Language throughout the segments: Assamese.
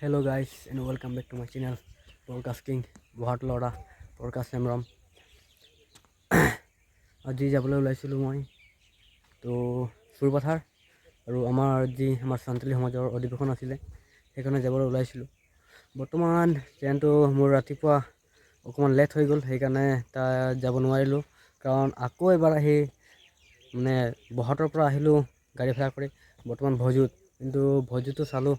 Hello guys and welcome back to my channel Podcast King Bohat Lora Podcast Namram আজি যাবলৈ ওলাইছিলোঁ মই তো চুৰপথাৰ আৰু আমাৰ সান্তালী সমাজৰ অধিৱেশন আছিলে সেইকাৰণে যাবলৈ ওলাইছিলোঁ। বৰ্তমান ট্ৰেইনটো মোৰ ৰাতিপুৱা অকণমান লেট হৈ গ'ল, সেইকাৰণে যাব নোৱাৰিলোঁ। কাৰণ আকৌ এবাৰ আহি মানে বহাটৰ পৰা আহিলোঁ গাড়ী ভাড়া কৰি বৰ্তমান ভজুত, কিন্তু ভজুতো চালোঁ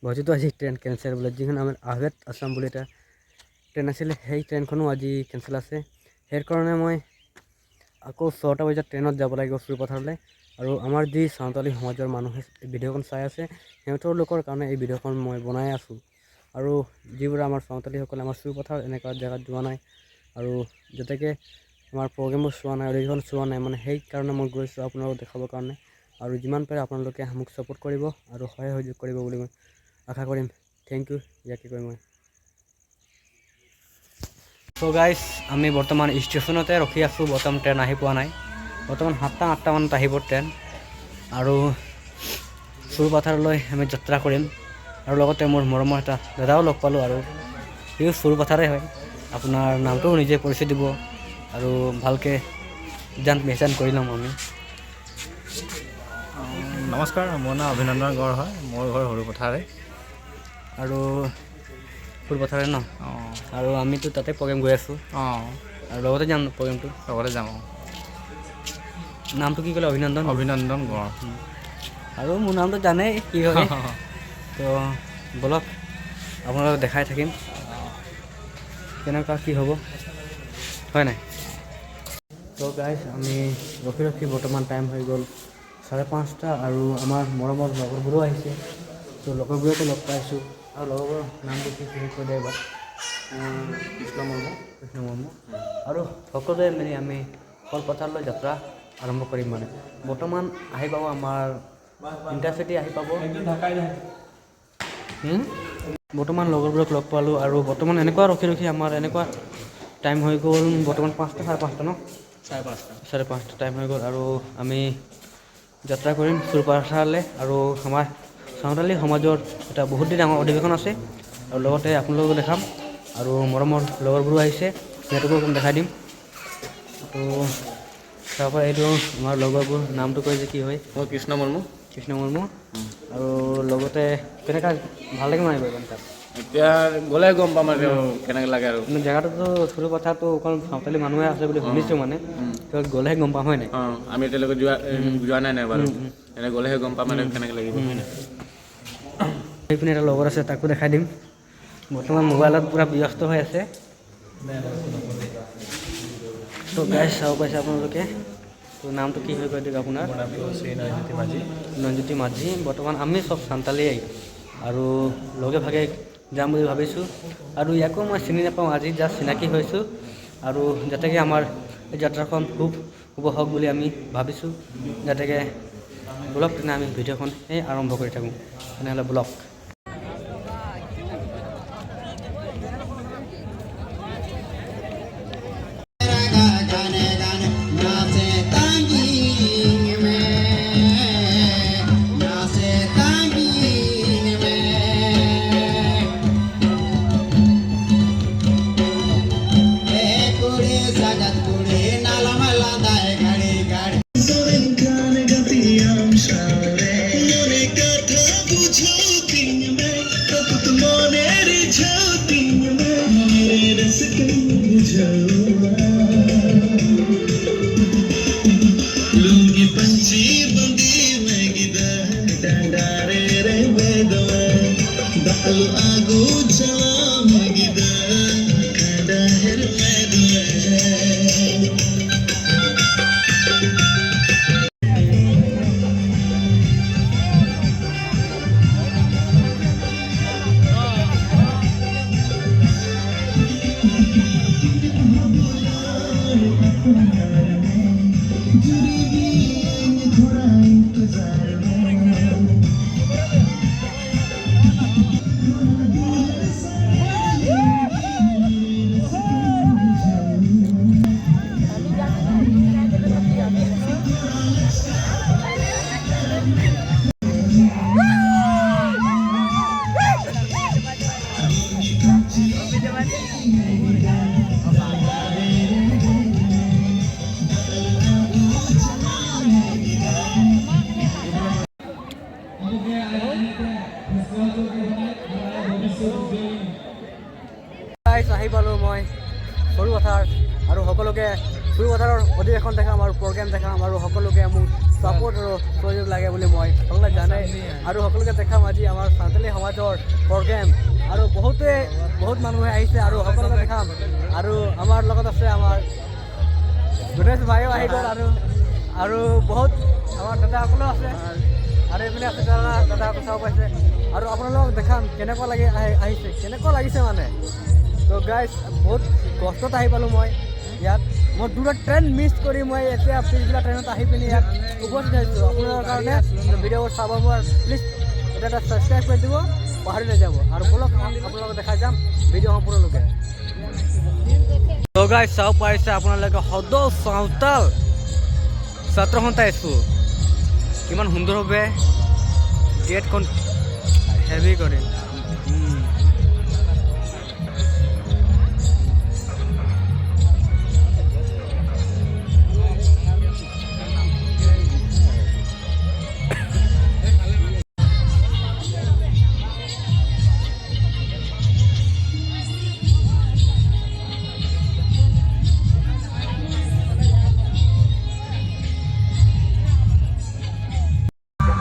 ভজুতো আজি ট্ৰেইন কেঞ্চেল বোলে। যিখন আমাৰ আহমেদ আছাম বুলি এটা ট্ৰেইন আছিলে সেই ট্ৰেইনখনো আজি কেঞ্চেল আছে। সেইকাৰণে মই আকৌ 6টা বজাত ট্ৰেইনত যাব লাগিব চুৰপথাৰলৈ। আৰু আমাৰ যি সাঁওতালী সমাজৰ মানুহে ভিডিঅ'খন চাই আছে সিহঁতৰ লোকৰ কাৰণে এই ভিডিঅ'খন মই বনাই আছোঁ। আৰু যিবোৰ আমাৰ সাঁওতালীসকলে আমাৰ চুৰপথাৰ এনেকুৱা জেগাত যোৱা নাই আৰু যাতেকে আমাৰ প্ৰগ্ৰেমবোৰ চোৱা নাই, অধিৱেশন চোৱা নাই, মানে সেইকাৰণে মই গৈছোঁ আপোনালোকক দেখাবৰ কাৰণে। আৰু যিমান পাৰে আপোনালোকে মোক ছাপোৰ্ট কৰিব আৰু সহায় সহযোগ কৰিব বুলি মই আশা কৰিম। থেংক ইউ ইয়াকে কৈ মই। চ' গাইজ আমি বৰ্তমান ষ্টেচনতে ৰখি আছোঁ। বৰ্তমান ট্ৰেইন আহি পোৱা নাই। বৰ্তমান 7টা মানত আহিব ট্ৰেইন আৰু চুৰপথাৰলৈ আমি যাত্ৰা কৰিম। আৰু লগতে মোৰ মৰমৰ এটা দাদাও লগ পালোঁ আৰু সিও চুৰপথাৰে হয়। আপোনাৰ নামটোও নিজে পৰিচয় দিব আৰু ভালকৈ জান পেহচান কৰি ল'ম আমি। নমস্কাৰ, মোৰ নাম অভিনন্দন গড় হয়, মোৰ ঘৰ সৰুপথাৰে আৰু চুৰপথাৰে ন। আৰু আমিতো তাতে প্ৰগ্ৰেম গৈ আছোঁ আৰু লগতে যাম প্ৰগ্ৰেমটো, লগতে যাম। নামটো কি ক'লে? অভিনন্দন গড়। আৰু মোৰ নামটো জানেই কি হয়। তো বলক আপোনালোকক দেখাই থাকিম কেনেকুৱা কি হ'ব, হয় নাই। তো গাইজ আমি ৰখি বৰ্তমান টাইম হৈ গ'ল 5:30 আৰু আমাৰ মৰমৰ লগৰবোৰো আহিছে। তো লগৰবোৰকো লগ পাইছোঁ আৰু লগৰবোৰৰ নামটো কি কৈ দিয়ে এবাৰ। কৃষ্ণ মৰ্মু আৰু সকলোৱে মিলি আমি কলপথাৰলৈ যাত্ৰা আৰম্ভ কৰিম। মানে বৰ্তমান আহি পাব আমাৰ ইণ্টাৰচিটি আহি পাব। বৰ্তমান লগৰবোৰক লগ পালোঁ আৰু বৰ্তমান এনেকুৱা ৰখি আমাৰ এনেকুৱা টাইম হৈ গ'ল। বৰ্তমান 5টা 5:30 ন, 5:30 টাইম হৈ গ'ল আৰু আমি যাত্ৰা কৰিম চুৰপথাৰলৈ। আৰু আমাৰ সাঁওতালী সমাজৰ এটা বহুত দিন ডাঙৰ অধিৱেশন আছে আৰু লগতে আপোনালোকক দেখাম আৰু মৰমৰ লগৰবোৰো আহিছে সিহঁতকো অকণ দেখাই দিম। তো তাৰপৰা এইটো আমাৰ লগৰবোৰ নামটো কৈ যে কি হয়? মই কৃষ্ণ মৰ্মু আৰু লগতে কেনেকুৱা ভাল লাগে মানে গৈ তাত? এতিয়া গ'লে গম পাম আৰু কেনেকৈ লাগে আৰু। কিন্তু জেগাটোতো চুৰপথাৰটো অকল সাঁওতালী মানুহে আছে বুলি শুনিছোঁ, মানে গ'লেহে গম পাম, হয় নাই? আমি এতিয়ালৈকে যোৱা নাই বাৰু, এনেকৈ গ'লেহে গম পাম আৰু কেনেকৈ লাগিব, হয় নাই। সেইপিনে এটা লগৰ আছে, তাকো দেখাই দিম। বৰ্তমান মোবাইলত পূৰা ব্যস্ত হৈ আছে। তো গাইজ চাব পাইছে আপোনালোকে। তো নামটো কি হৈ কৈ দিয়ক আপোনাৰ? নয়নজ্যোতি মাঝি। বৰ্তমান আমি চব সাঁওতালীয়ে আৰু লগে ভাগে যাম বুলি ভাবিছোঁ। আৰু ইয়াকো মই চিনি নাপাওঁ, আজি জাষ্ট চিনাকি হৈছোঁ। আৰু যাতেকে আমাৰ এই যাত্ৰাখন খুব শুভ হওক বুলি আমি ভাবিছোঁ। যাতেকে ব্লগ তেনে আমি ভিডিঅ'খন আৰম্ভ কৰি থাকোঁ। তেনেহ'লে ব্লগ গাইজ আহি পালোঁ মই সৰুপথাৰ আৰু সকলোকে সৰুপথাৰৰ অধিৱেশন দেখাম আৰু প্ৰগ্ৰেম দেখাম আৰু সকলোকে মোক ছাপোৰ্ট আৰু সহযোগ লাগে বুলি মই সকলোৱে জানে আৰু সকলোকে দেখাম আজি আমাৰ সাঁওতালী সমাজৰ প্ৰগ্ৰেম আৰু বহুত মানুহে আহিছে আৰু সকলোকে দেখাম আৰু আমাৰ লগত আছে আমাৰ গণেশ ভাইও আহি গ'ল আৰু বহুত আমাৰ দাদাসকলো আছে আৰু এইপিনে আছে দাদাসকল চাব পাইছে আৰু আপোনালোকক দেখাম কেনেকুৱা লাগি আহিছে কেনেকুৱা লাগিছে মানে তো গাইজ বহুত কষ্টত আহি পালোঁ মই ইয়াত মই দুটা ট্ৰেইন মিছ কৰি মই এতিয়া পিছবিলাক ট্ৰেইনত আহি পিনি ইয়াত উপস্থিত হৈছোঁ আপোনালোকৰ কাৰণে ভিডিঅ'বোৰ চাব মই প্লিজ এটা ছাবস্ক্ৰাইব কৰি দিব পাহৰি নাযাব আৰু বলক আপোনালোকক দেখাই যাম ভিডিঅ' সম্পূৰ্ণলৈকে তো গাইজ চাব পাৰিছে আপোনালোকে সদৌ চাওতাল ছাত্ৰ সন্থা স্কুল কিমান সুন্দৰভাৱে গেটখন হেভি কৰে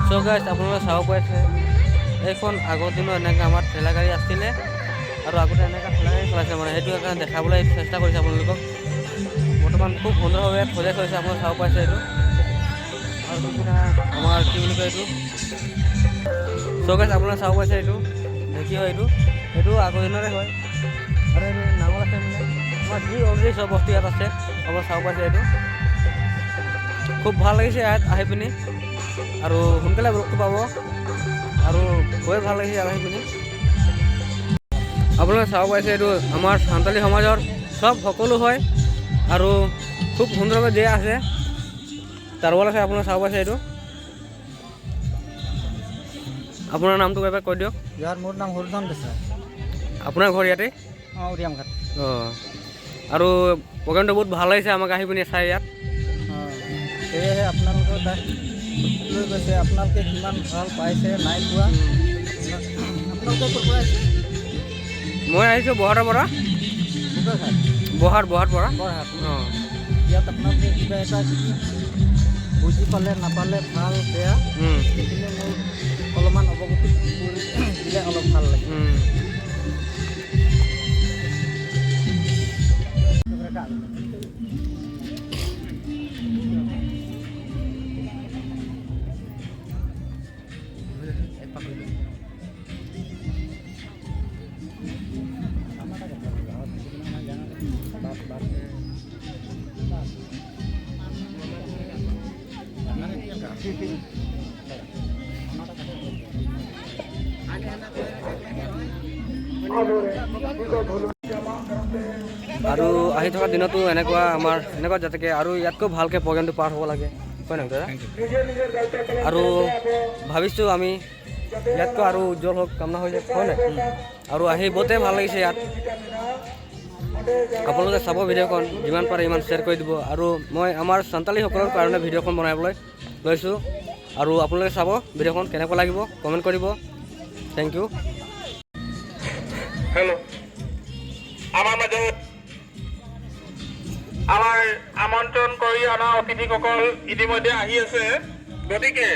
চ' গাইজ আপোনালোকে চাব পাৰিছে এইখন আগৰ দিনত এনেকৈ আমাৰ ঠেলা গাড়ী আছিলে আৰু আগতে এনেকৈ ঠেলা গাড়ী চলাইছে মানে সেইটো কাৰণে দেখাবলৈ চেষ্টা কৰিছে আপোনালোকক বৰ্তমান খুব সুন্দৰভাৱে সজাই থৈছে আপোনালোকে চাব পাৰিছে এইটো আৰু আমাৰ কি বুলি কয় এইটো চ' গাইজ আপোনালোকে চাব পাৰিছে এইটো কি হয় এইটো আগৰ দিনৰে হয় আৰু এইটো নাঙল আছে মানে আমাৰ যি অলৰেডি চব বস্তু ইয়াত আছে আপোনালোকে চাব পাৰিছে এইটো খুব ভাল লাগিছে ইয়াত আহি পিনি আৰু সোনকালে ব্লগটো পাব আৰু গৈ ভাল লাগিছে ইয়াত আহি পিনি আপোনালোকে চাব পাৰিছে এইটো আমাৰ সাঁওতালী সমাজৰ চব সকলো হয় আৰু খুব সুন্দৰভাৱে দিয়া আছে তাৰোৱাল আছে আপোনালোকে চাব পাৰিছে এইটো আপোনাৰ নামটো এবাৰ কৈ দিয়ক ইয়াৰ মোৰ নাম হৰধন দেশাই আপোনাৰ ঘৰ ইয়াতে অঁ উৰিয়াম ঘাট অঁ আৰু প্ৰগ্ৰেমটো বহুত ভাল লাগিছে আমাক আহি পিনি চাই ইয়াত অঁ সেয়েহে আপোনালোকৰ তাত লৈ গৈছে আপোনালোকে কিমান ভাল পাইছে নাই পোৱা আপোনালোকে ক'ৰ পৰা আহিছে মই আহিছোঁ বহাৰৰ পৰা বোকাঘাট বহাৰ পৰা বৰহাট অঁ ইয়াত আপোনালোকে কিবা এটা বুজি পালে নাপালে ভাল বেয়া সেইখিনি মোৰ অলপমান অৱগতি কৰি দিলে অলপ ভাল লাগে আৰু আহি থকা দিনতো এনেকুৱা যাতে আৰু ইয়াতকৈ ভালকৈ প্ৰগ্ৰেমটো পাৰ হ'ব লাগে হয় নহয় দাদা আৰু ভাবিছোঁ আমি ইয়াতকৈ আৰু উজ্জ্বল হওক কামনা হৈ যায় হয় নাই আৰু আহি বহুতেই ভাল লাগিছে ইয়াত আপোনালোকে চাব ভিডিঅ'খন যিমান পাৰে ইমান শ্বেয়াৰ কৰি দিব আৰু মই আমাৰ সাঁওতালীসকলৰ কাৰণে ভিডিঅ'খন বনাবলৈ লৈছোঁ আৰু আপোনালোকে চাব ভিডিঅ'খন কেনেকুৱা লাগিব কমেণ্ট কৰিব থেংক ইউ হেল্ল' আমাৰ মাজত আমাৰ আমন্ত্ৰণ কৰি অনা অতিথিসকল ইতিমধ্যে আহি আছে গতিকে